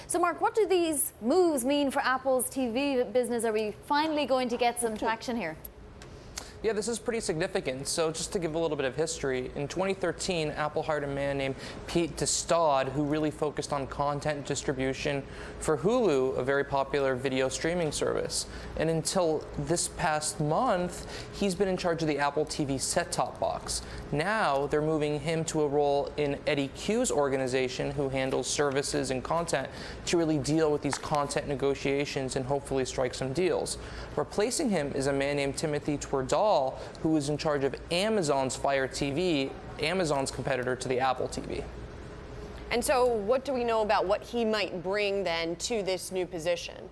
So Mark, what do these moves mean for Apple's TV business? Are we finally going to get some traction here? Yeah, this is pretty significant. So just to give a little bit of history, in 2013, Apple hired a man named Pete Testad, who really focused on content distribution for Hulu, a very popular video streaming service. And until this past month, he's been in charge of the Apple TV set-top box. Now they're moving him to a role in Eddie Q's organization, who handles services and content, to really deal with these content negotiations and hopefully strike some deals. Replacing him is a man named Timothy Twerdall, who is in charge of Amazon's Fire TV, Amazon's competitor to the Apple TV. And so what do we know about what he might bring then to this new position?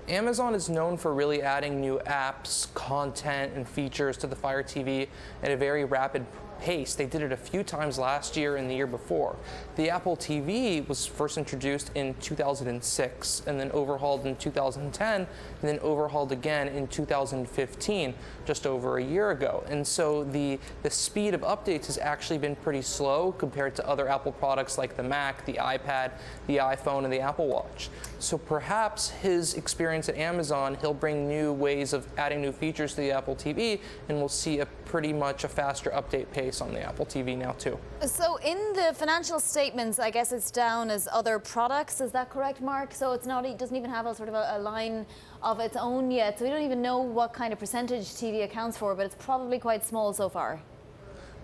Amazon is known for really adding new apps, content, and features to the Fire TV at a very rapid pace. They did it a few times last year and the year before. The Apple TV was first introduced in 2006 and then overhauled in 2010 and then overhauled again in 2015, just over a year ago. And so the speed of updates has actually been pretty slow compared to other Apple products like the Mac, the iPad, the iPhone, and the Apple Watch. So perhaps his experience at Amazon, he'll bring new ways of adding new features to the Apple TV, and we'll see pretty much a faster update pace on the Apple TV now too. So in the financial statements, I guess it's down as other products. Is that correct, Mark? So it's not, it doesn't even have a sort of a line of its own yet. So we don't even know what kind of percentage TV accounts for, but it's probably quite small so far.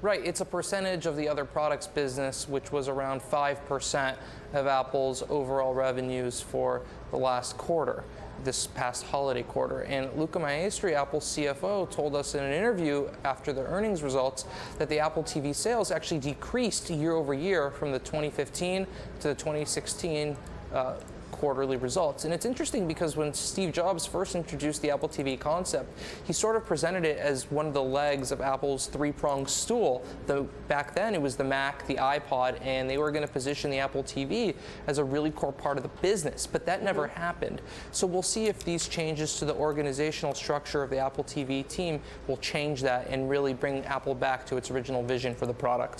Right, it's a percentage of the other products business, which was around 5% of Apple's overall revenues for the last quarter, this past holiday quarter. And Luca Maestri, Apple's CFO, told us in an interview after the earnings results that the Apple TV sales actually decreased year over year from the 2015 to the 2016 quarterly results. And it's interesting because when Steve Jobs first introduced the Apple TV concept, he sort of presented it as one of the legs of Apple's three-pronged stool. Though back then it was the Mac, the iPod, and they were going to position the Apple TV as a really core part of the business. But that never happened. So we'll see if these changes to the organizational structure of the Apple TV team will change that and really bring Apple back to its original vision for the product.